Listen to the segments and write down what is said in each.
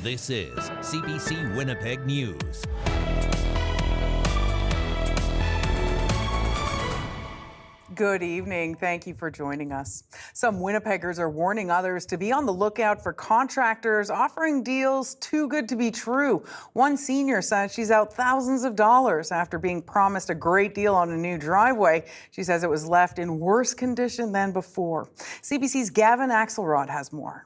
This is CBC Winnipeg News. Good evening. Thank you for joining us. Some Winnipeggers are warning others to be on the lookout for contractors offering deals too good to be true. One senior says she's out thousands of dollars after being promised a great deal on a new driveway. She says it was left in worse condition than before. CBC's Gavin Axelrod has more.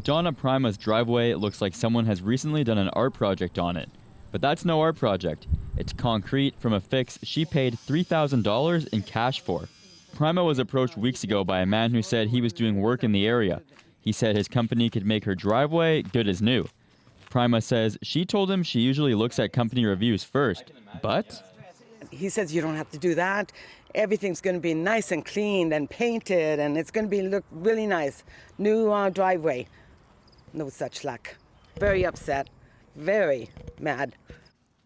Donna Prima's driveway looks like someone has recently done an art project on it. But that's no art project. It's concrete from a fix she paid $3,000 in cash for. Prima was approached weeks ago by a man who said he was doing work in the area. He said his company could make her driveway good as new. Prima says she told him she usually looks at company reviews first, but he says you don't have to do that. Everything's going to be nice and cleaned and painted, and it's going to look really nice. New driveway. No such luck. Very upset. Very mad.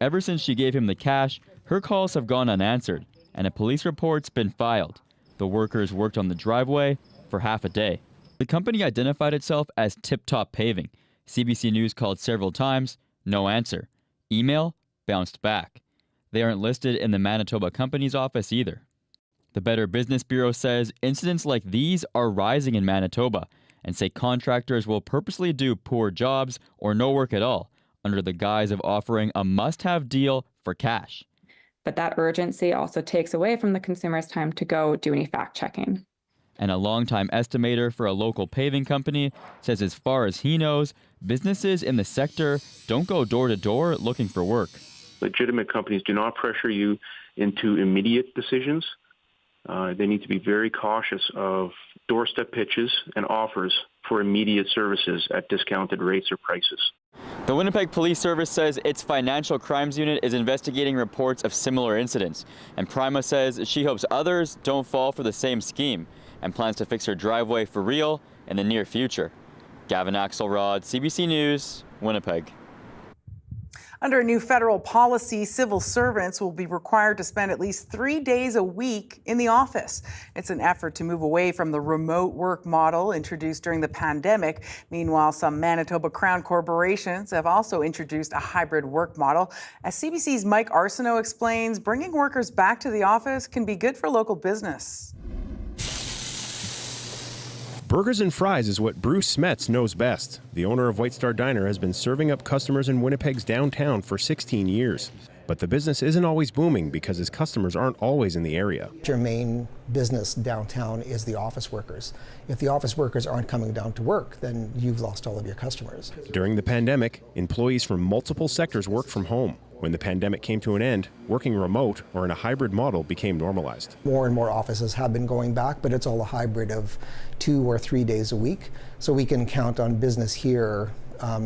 Ever since she gave him the cash, her calls have gone unanswered, and a police report's been filed. The workers worked on the driveway for half a day. The company identified itself as Tip Top Paving. CBC News called several times, no answer. Email bounced back. They aren't listed in the Manitoba company's office either. The Better Business Bureau says incidents like these are rising in Manitoba and say contractors will purposely do poor jobs or no work at all under the guise of offering a must-have deal for cash. But that urgency also takes away from the consumer's time to go do any fact-checking. And a longtime estimator for a local paving company says as far as he knows, businesses in the sector don't go door to door looking for work. Legitimate companies do not pressure you into immediate decisions. They need to be very cautious of doorstep pitches and offers for immediate services at discounted rates or prices. The Winnipeg Police Service says its financial crimes unit is investigating reports of similar incidents. And Prima says she hopes others don't fall for the same scheme and plans to fix her driveway for real in the near future. Gavin Axelrod, CBC News, Winnipeg. Under a new federal policy, civil servants will be required to spend at least 3 days a week in the office. It's an effort to move away from the remote work model introduced during the pandemic. Meanwhile, some Manitoba Crown corporations have also introduced a hybrid work model. As CBC's Mike Arsenault explains, bringing workers back to the office can be good for local business. Burgers and fries is what Bruce Smets knows best. The owner of White Star Diner has been serving up customers in Winnipeg's downtown for 16 years. But the business isn't always booming because his customers aren't always in the area. Your main business downtown is the office workers. If the office workers aren't coming down to work, then you've lost all of your customers. During the pandemic, employees from multiple sectors worked from home. When the pandemic came to an end, working remote or in a hybrid model became normalized. More and more offices have been going back, but it's all a hybrid of 2 or 3 days a week. So we can count on business here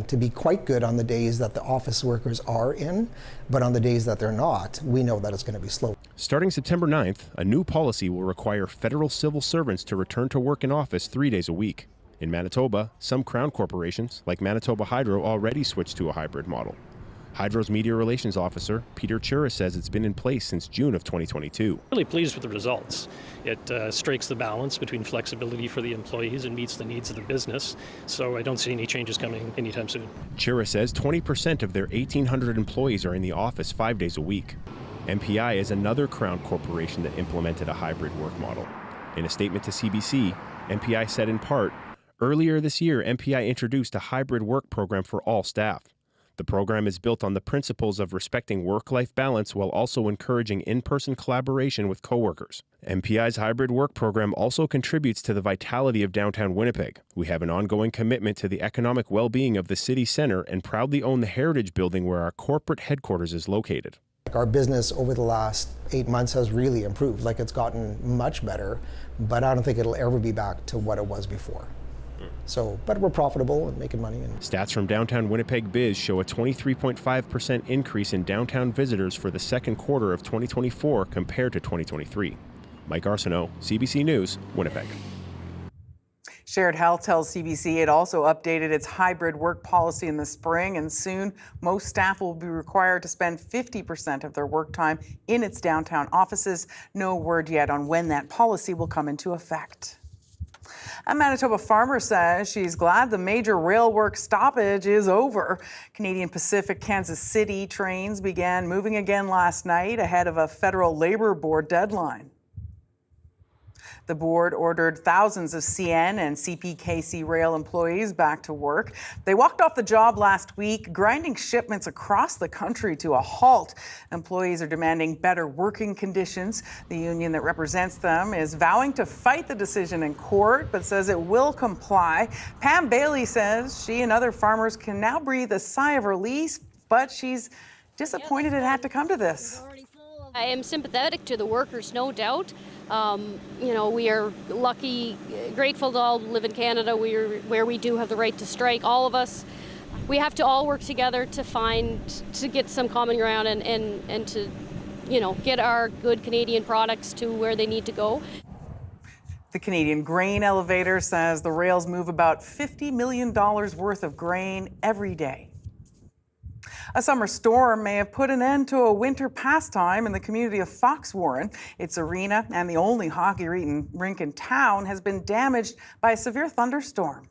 to be quite good on the days that the office workers are in, but on the days that they're not, we know that it's going to be slow. Starting September 9th, a new policy will require federal civil servants to return to work in office 3 days a week. In Manitoba, some Crown corporations, like Manitoba Hydro, already switched to a hybrid model. Hydro's media relations officer, Peter Chura, says it's been in place since June of 2022. Really pleased with the results. It strikes the balance between flexibility for the employees and meets the needs of the business. So I don't see any changes coming anytime soon. Chura says 20% of their 1,800 employees are in the office 5 days a week. MPI is another Crown corporation that implemented a hybrid work model. In a statement to CBC, MPI said in part, earlier this year, MPI introduced a hybrid work program for all staff. The program is built on the principles of respecting work-life balance while also encouraging in-person collaboration with coworkers. MPI's hybrid work program also contributes to the vitality of downtown Winnipeg. We have an ongoing commitment to the economic well-being of the city center and proudly own the Heritage Building where our corporate headquarters is located. Our business over the last 8 months has really improved. Like, it's gotten much better, but I don't think it'll ever be back to what it was before. So, but we're profitable and making money. Stats from Downtown Winnipeg Biz show a 23.5% increase in downtown visitors for the second quarter of 2024 compared to 2023. Mike Arsenault, CBC News, Winnipeg. Shared Health tells CBC it also updated its hybrid work policy in the spring, and soon most staff will be required to spend 50% of their work time in its downtown offices. No word yet on when that policy will come into effect. A Manitoba farmer says she's glad the major rail work stoppage is over. Canadian Pacific Kansas City trains began moving again last night ahead of a federal labor board deadline. The board ordered thousands of CN and CPKC rail employees back to work. They walked off the job last week, grinding shipments across the country to a halt. Employees are demanding better working conditions. The union that represents them is vowing to fight the decision in court, but says it will comply. Pam Bailey says she and other farmers can now breathe a sigh of relief, but she's disappointed it had to come to this. I am sympathetic to the workers, no doubt. We are lucky, grateful to all live in Canada where we do have the right to strike, all of us. We have to all work together to get some common ground and to, get our good Canadian products to where they need to go. The Canadian Grain Elevator says the rails move about $50 million worth of grain every day. A summer storm may have put an end to a winter pastime in the community of Foxwarren. Its arena and the only hockey rink in town has been damaged by a severe thunderstorm.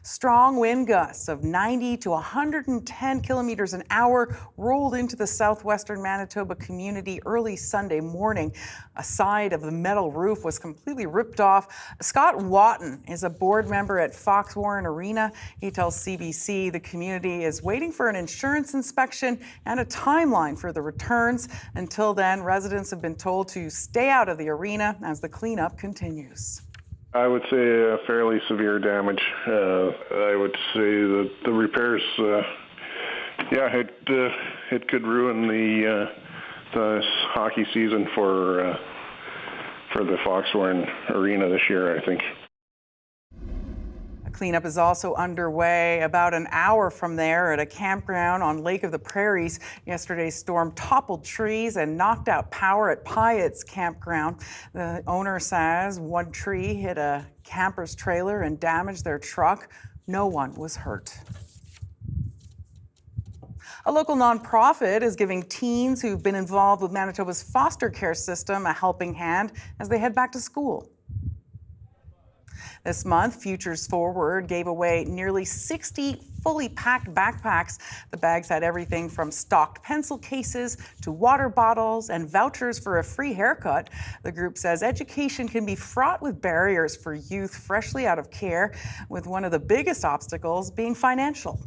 Strong wind gusts of 90 to 110 kilometers an hour rolled into the southwestern Manitoba community early Sunday morning. A side of the metal roof was completely ripped off. Scott Watton is a board member at Foxwarren Arena. He tells CBC the community is waiting for an insurance inspection and a timeline for the returns. Until then, residents have been told to stay out of the arena as the cleanup continues. I would say a fairly severe damage. I would say that the repairs, it could ruin the hockey season for the Foxwarren Arena this year, I think. Cleanup is also underway about an hour from there at a campground on Lake of the Prairies. Yesterday's storm toppled trees and knocked out power at Pyatt's campground. The owner says one tree hit a camper's trailer and damaged their truck. No one was hurt. A local nonprofit is giving teens who've been involved with Manitoba's foster care system a helping hand as they head back to school. This month, Futures Forward gave away nearly 60 fully packed backpacks. The bags had everything from stocked pencil cases to water bottles and vouchers for a free haircut. The group says education can be fraught with barriers for youth freshly out of care, with one of the biggest obstacles being financial.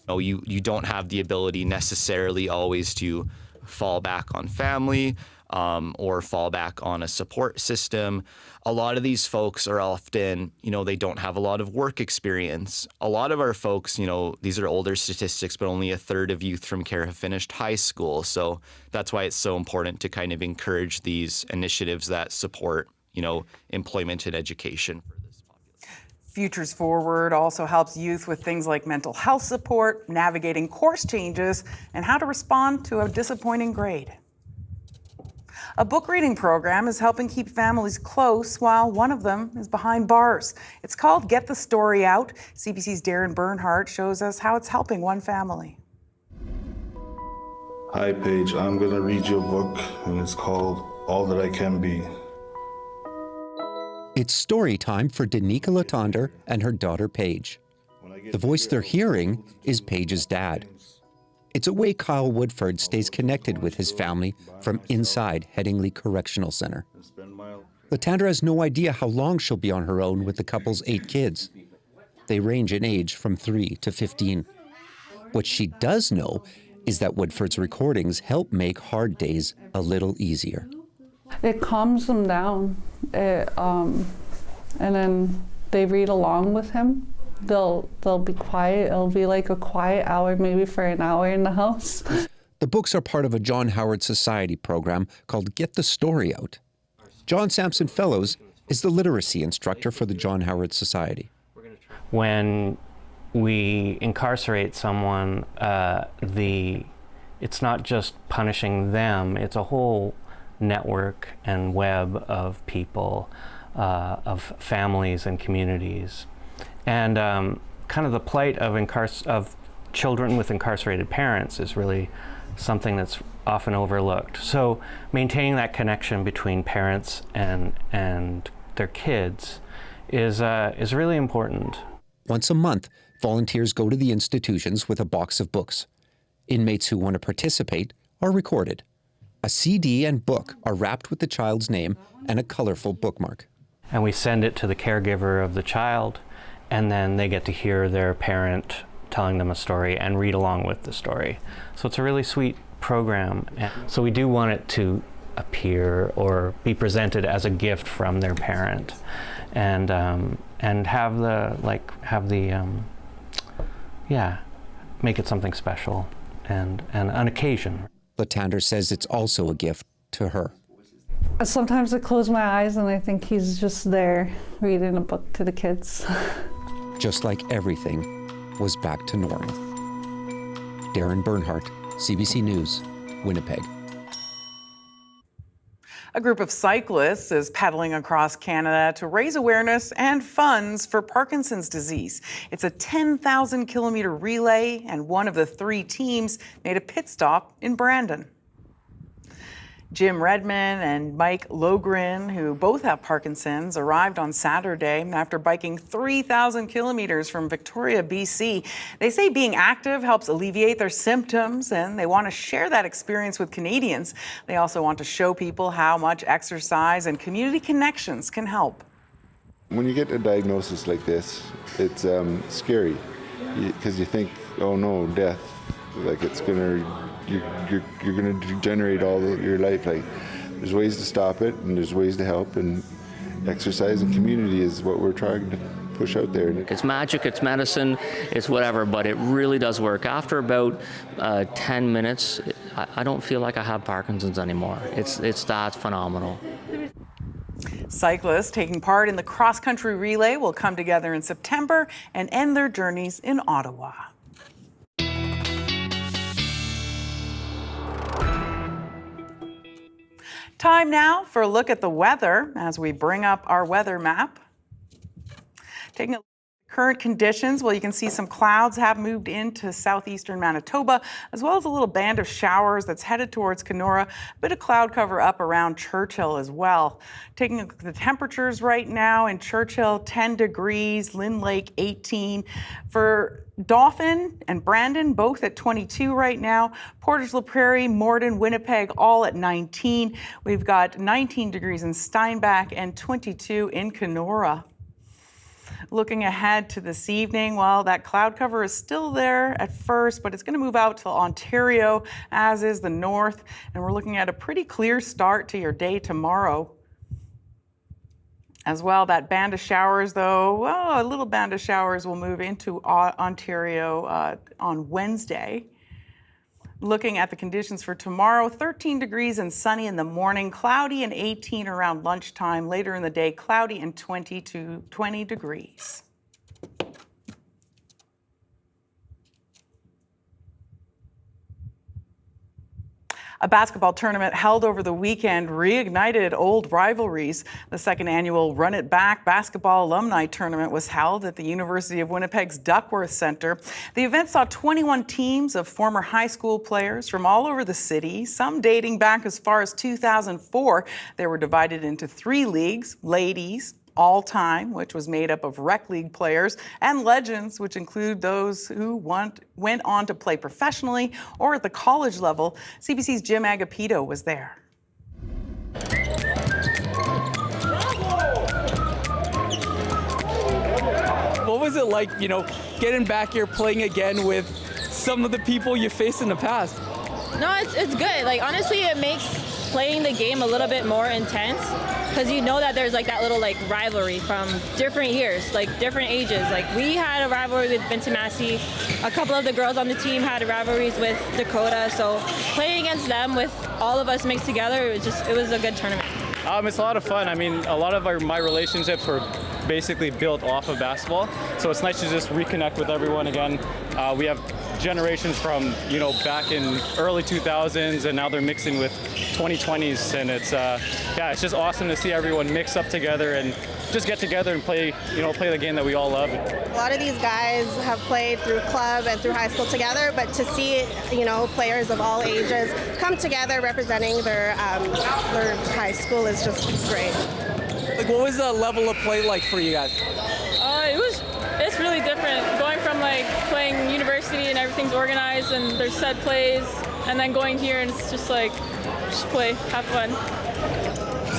You don't have the ability necessarily always to fall back on family or fall back on a support system. A lot of these folks are often, they don't have a lot of work experience. A lot of our folks, these are older statistics, but only a third of youth from care have finished high school. So that's why it's so important to kind of encourage these initiatives that support, employment and education for this population. Futures Forward also helps youth with things like mental health support, navigating course changes, and how to respond to a disappointing grade. A book reading program is helping keep families close while one of them is behind bars. It's called Get the Story Out. CBC's Darren Bernhardt shows us how it's helping one family. Hi, Paige. I'm going to read you a book, and it's called All That I Can Be. It's story time for Danica Latonder and her daughter, Paige. The voice they're hearing is Paige's dad. It's a way Kyle Woodford stays connected with his family from inside Headingley Correctional Center. Latandra has no idea how long she'll be on her own with the couple's 8 kids. They range in age from 3 to 15. What she does know is that Woodford's recordings help make hard days a little easier. It calms them down, and then they read along with him. They'll be quiet. It'll be like a quiet hour, maybe for an hour in the house. The books are part of a John Howard Society program called Get the Story Out. John Sampson Fellows is the literacy instructor for the John Howard Society. When we incarcerate someone, it's not just punishing them, it's a whole network and web of people, of families and communities. And kind of the plight of children with incarcerated parents is really something that's often overlooked. So maintaining that connection between parents and their kids is really important. Once a month, volunteers go to the institutions with a box of books. Inmates who want to participate are recorded. A CD and book are wrapped with the child's name and a colorful bookmark. And we send it to the caregiver of the child, and then they get to hear their parent telling them a story and read along with the story. So it's a really sweet program. And so we do want it to appear or be presented as a gift from their parent, and have make it something special and an occasion. Latander says it's also a gift to her. Sometimes I close my eyes and I think he's just there reading a book to the kids. Just like everything was back to normal. Darren Bernhardt, CBC News, Winnipeg. A group of cyclists is pedaling across Canada to raise awareness and funds for Parkinson's disease. It's a 10,000-kilometer relay, and one of the 3 teams made a pit stop in Brandon. Jim Redman and Mike Logren, who both have Parkinson's, arrived on Saturday after biking 3,000 kilometers from Victoria, BC. They say being active helps alleviate their symptoms, and they want to share that experience with Canadians. They also want to show people how much exercise and community connections can help. When you get a diagnosis like this, it's scary because you think, oh no, death, like it's gonna. You're going to degenerate all your life. Like, there's ways to stop it, and there's ways to help, and exercise and community is what we're trying to push out there. It's magic, it's medicine, it's whatever, but it really does work. After about 10 minutes, I don't feel like I have Parkinson's anymore. It's that phenomenal. Cyclists taking part in the cross-country relay will come together in September and end their journeys in Ottawa. Time now for a look at the weather as we bring up our weather map. Taking a look at current conditions, well, you can see some clouds have moved into southeastern Manitoba, as well as a little band of showers that's headed towards Kenora. A bit of cloud cover up around Churchill as well. Taking a look at the temperatures right now in Churchill, 10 degrees, Lynn Lake 18. For Dauphin and Brandon, both at 22 right now. Portage la Prairie, Morden, Winnipeg, all at 19. We've got 19 degrees in Steinbach and 22 in Kenora. Looking ahead to this evening, well, that cloud cover is still there at first, but it's going to move out to Ontario, as is the north. And we're looking at a pretty clear start to your day tomorrow. As well, that band of showers, though, well, a little band of showers will move into Ontario on Wednesday. Looking at the conditions for tomorrow, 13 degrees and sunny in the morning, cloudy and 18 around lunchtime. Later in the day, cloudy and 20 to 20 degrees. A basketball tournament held over the weekend reignited old rivalries. The second annual Run It Back Basketball Alumni Tournament was held at the University of Winnipeg's Duckworth Centre. The event saw 21 teams of former high school players from all over the city, some dating back as far as 2004. They were divided into 3 leagues: ladies, all-time, which was made up of rec league players, and legends, which include those who went on to play professionally or at the college level. CBC's Jim Agapito was there. What was it like, getting back here, playing again with some of the people you faced in the past? No, it's good. Like, honestly, it makes playing the game a little bit more intense, because you know that there's that little rivalry from different years, different ages. We had a rivalry with Vincent Massey. A couple of the girls on the team had rivalries with Dakota. So playing against them with all of us mixed together, it was a good tournament. It's a lot of fun. I mean, a lot of my relationships were basically built off of basketball. So it's nice to just reconnect with everyone again. We have generations from, back in early 2000s, and now they're mixing with 2020s, and it's it's just awesome to see everyone mix up together and just get together and play the game that we all love. A lot of these guys have played through club and through high school together, but to see, players of all ages come together representing their high school is just great. The What was the level of play like for you guys? It's really different. Going from like playing university and everything's organized and there's set plays, and then going here and it's just like, just play, have fun.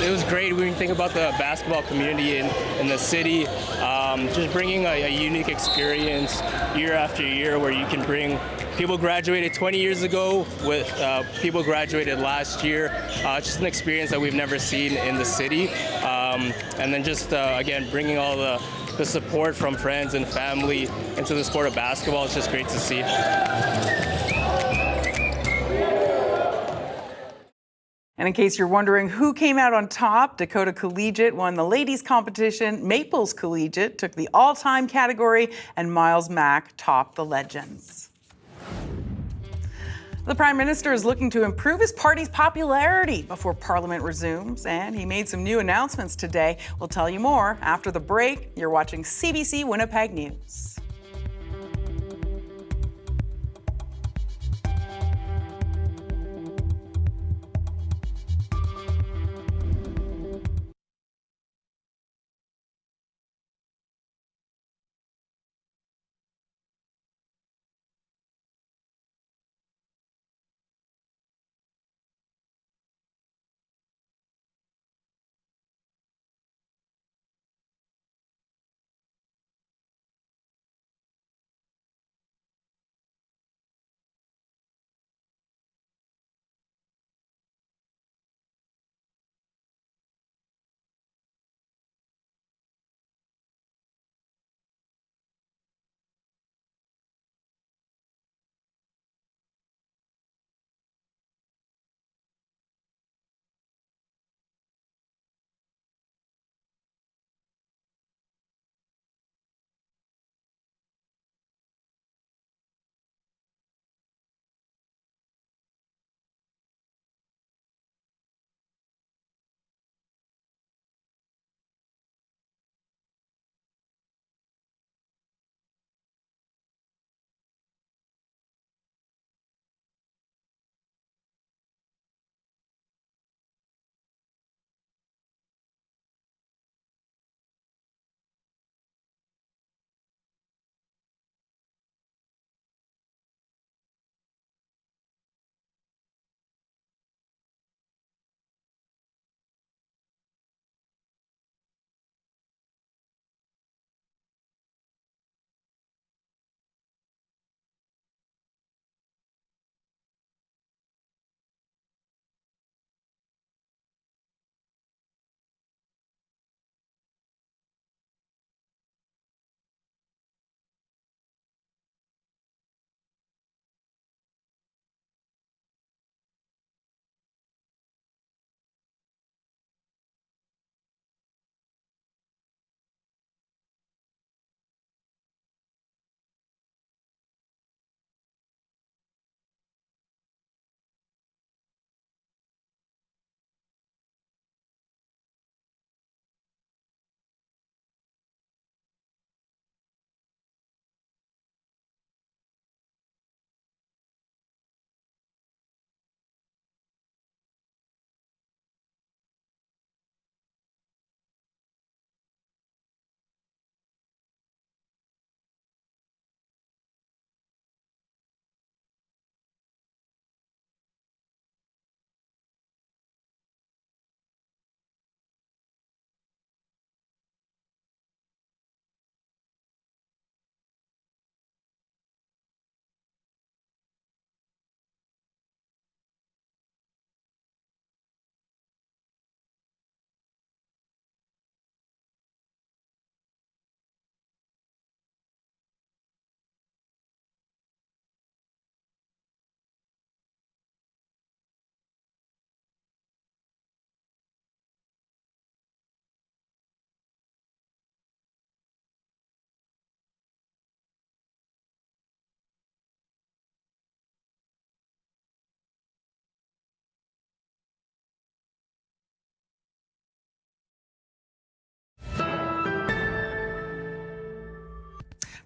It was great when you think about the basketball community in the city, just bringing a unique experience year after year where you can bring people graduated 20 years ago with people graduated last year. It's just an experience that we've never seen in the city. And then just, again, bringing all the support from friends and family into the sport of basketball is just great to see. And in case you're wondering who came out on top, Dakota Collegiate won the ladies competition, Maples Collegiate took the all-time category, and Miles Mack topped the legends. The Prime Minister is looking to improve his party's popularity before Parliament resumes, and he made some new announcements today. We'll tell you more after the break. You're watching CBC Winnipeg News.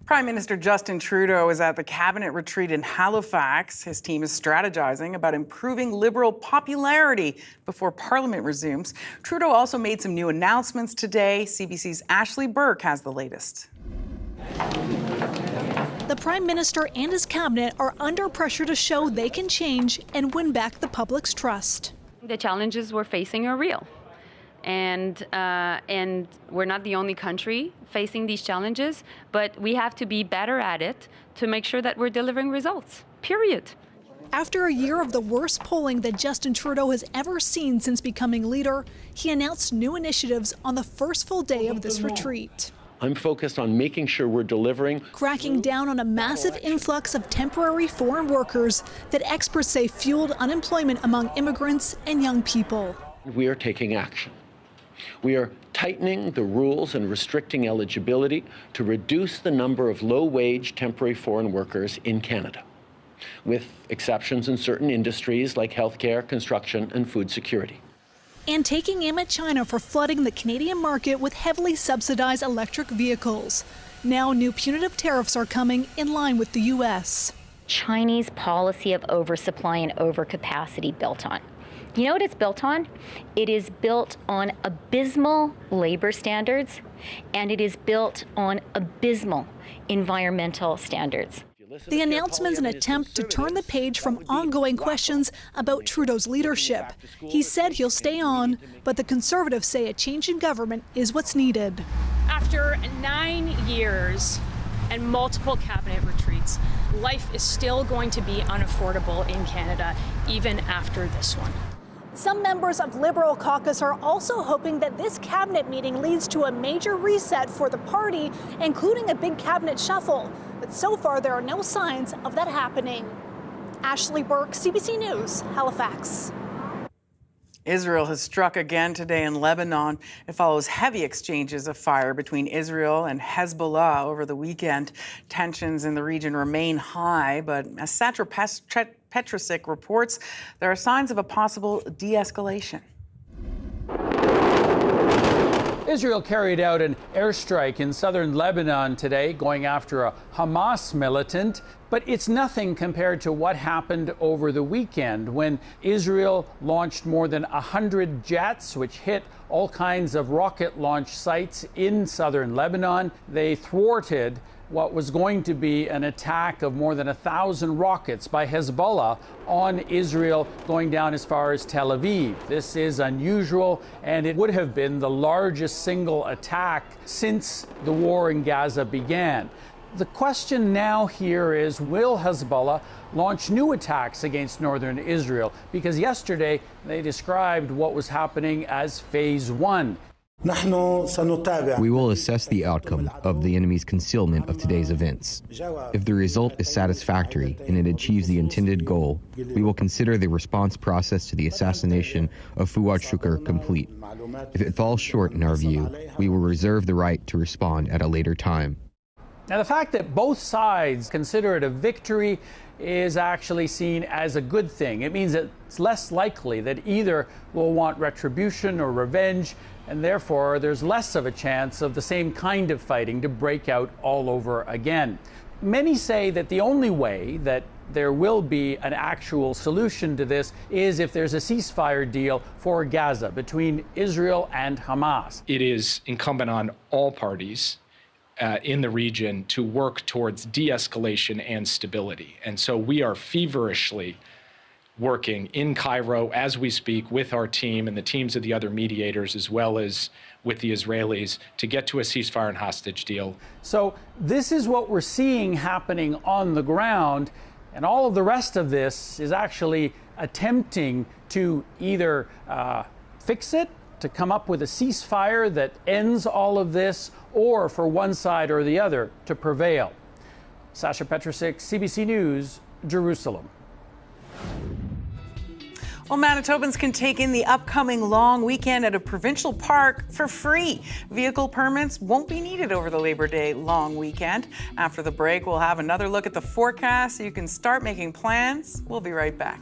Prime Minister Justin Trudeau is at the cabinet retreat in Halifax. His team is strategizing about improving Liberal popularity before Parliament resumes. Trudeau also made some new announcements today. CBC's Ashley Burke has the latest. The Prime Minister and his cabinet are under pressure to show they can change and win back the public's trust. The challenges we're facing are real. And we're not the only country facing these challenges, but we have to be better at it to make sure that we're delivering results, period. After a year of the worst polling that Justin Trudeau has ever seen since becoming leader, he announced new initiatives on the first full day of this retreat. I'm focused on making sure we're delivering. Cracking down on a massive influx of temporary foreign workers that experts say fueled unemployment among immigrants and young people. We are taking action. We are tightening the rules and restricting eligibility to reduce the number of low-wage temporary foreign workers in Canada, with exceptions in certain industries like healthcare, construction, and food security. And taking aim at China for flooding the Canadian market with heavily subsidized electric vehicles. Now new punitive tariffs are coming in line with the U.S. Chinese policy of oversupply and overcapacity built on. You know what it's built on? It is built on abysmal labor standards, and it is built on abysmal environmental standards. The announcement's an attempt to turn the page from ongoing questions about Trudeau's leadership. He said he'll stay on, but the Conservatives say a change in government is what's needed. After 9 years and multiple cabinet retreats, life is still going to be unaffordable in Canada, even after this one. Some members of Liberal caucus are also hoping that this cabinet meeting leads to a major reset for the party, including a big cabinet shuffle. But so far, there are no signs of that happening. Ashley Burke, CBC News, Halifax. Israel has struck again today in Lebanon. It follows heavy exchanges of fire between Israel and Hezbollah over the weekend. Tensions in the region remain high, but as Satra Petrosic reports, there are signs of a possible de-escalation. Israel carried out an airstrike in southern Lebanon today, going after a Hamas militant. But it's nothing compared to what happened over the weekend when Israel launched more than 100 jets, which hit all kinds of rocket launch sites in southern Lebanon. They thwarted what was going to be an attack of more than 1,000 rockets by Hezbollah on Israel, going down as far as Tel Aviv. This is unusual, and it would have been the largest single attack since the war in Gaza began. The question now here is, will Hezbollah launch new attacks against northern Israel? Because yesterday they described what was happening as phase 1. We will assess the outcome of the enemy's concealment of today's events. If the result is satisfactory and it achieves the intended goal, we will consider the response process to the assassination of Fuad Shukr complete. If it falls short in our view, we will reserve the right to respond at a later time. Now, the fact that both sides consider it a victory is actually seen as a good thing. It means that it's less likely that either will want retribution or revenge, and therefore there's less of a chance of the same kind of fighting to break out all over again. Many say that the only way that there will be an actual solution to this is if there's a ceasefire deal for Gaza between Israel and Hamas. It is incumbent on all parties in the region to work towards de-escalation and stability. And so we are feverishly working in Cairo as we speak with our team and the teams of the other mediators, as well as with the Israelis, to get to a ceasefire and hostage deal. So this is what we're seeing happening on the ground, and all of the rest of this is actually attempting to either fix it, to come up with a ceasefire that ends all of this, or for one side or the other to prevail. Sasha Petrosic, CBC News, Jerusalem. Well, Manitobans can take in the upcoming long weekend at a provincial park for free. Vehicle permits won't be needed over the Labor Day long weekend. After the break, we'll have another look at the forecast so you can start making plans. We'll be right back.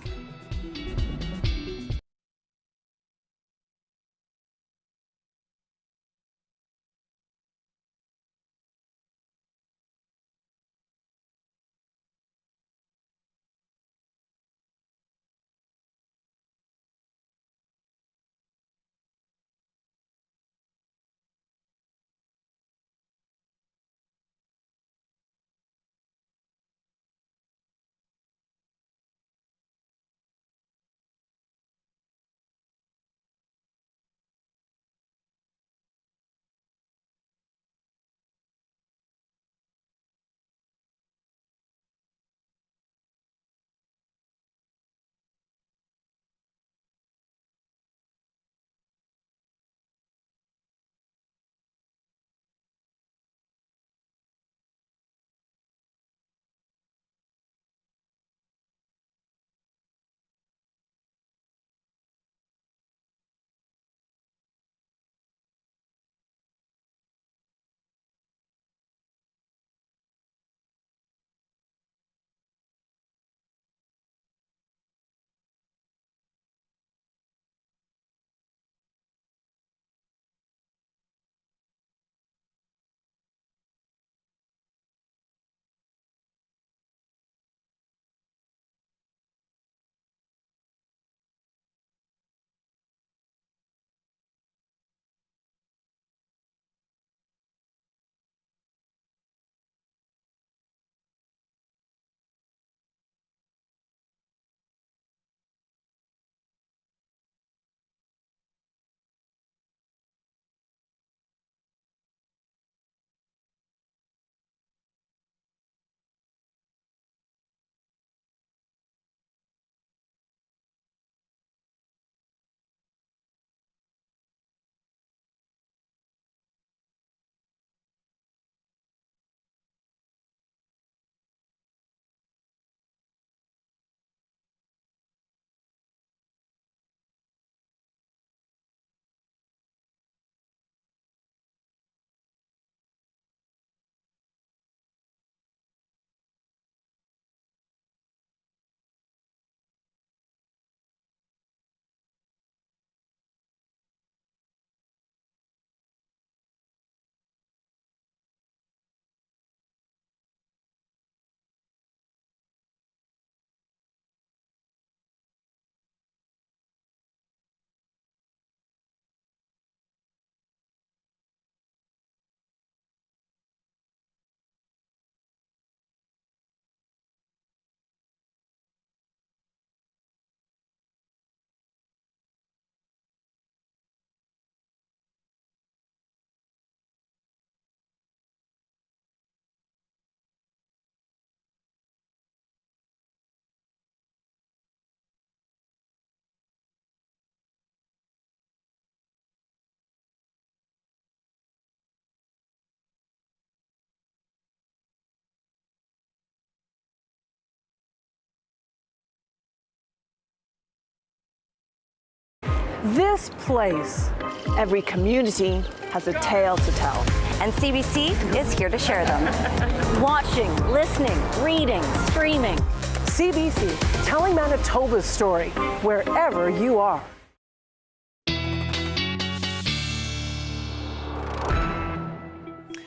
This place, every community has a tale to tell. And CBC is here to share them. Watching, listening, reading, streaming. CBC, telling Manitoba's story wherever you are.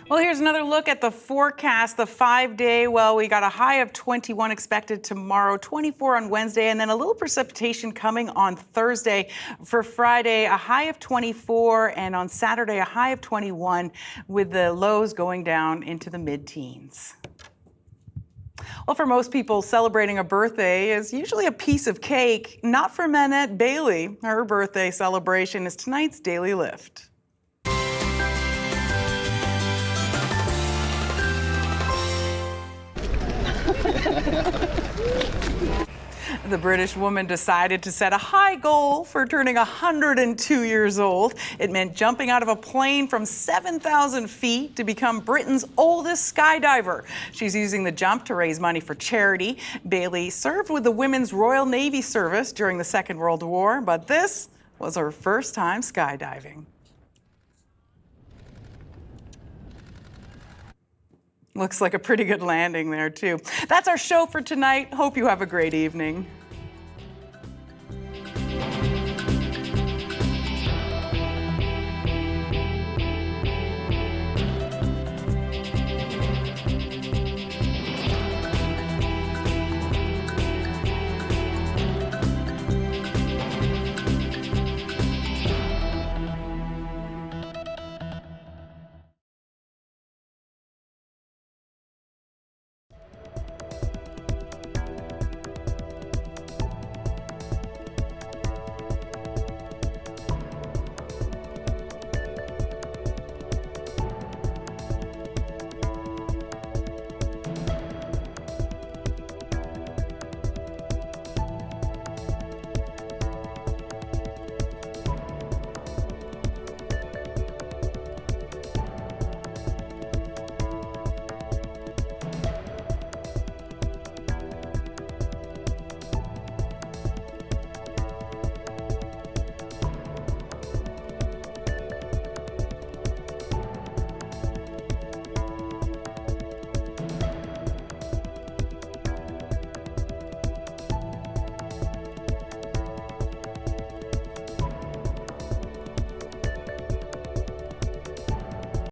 Well, here's another look at the forecast, the 5-day. Well, we got a high of 21 expected tomorrow, 24 on Wednesday, and then a little precipitation coming on Thursday. For Friday, a high of 24, and on Saturday, a high of 21, with the lows going down into the mid-teens. Well, for most people, celebrating a birthday is usually a piece of cake. Not for Manette Bailey. Her birthday celebration is tonight's Daily Lift. The British woman decided to set a high goal for turning 102 years old. It meant jumping out of a plane from 7,000 feet to become Britain's oldest skydiver. She's using the jump to raise money for charity. Bailey served with the Women's Royal Navy Service during the Second World War, but this was her first time skydiving. Looks like a pretty good landing there, too. That's our show for tonight. Hope you have a great evening.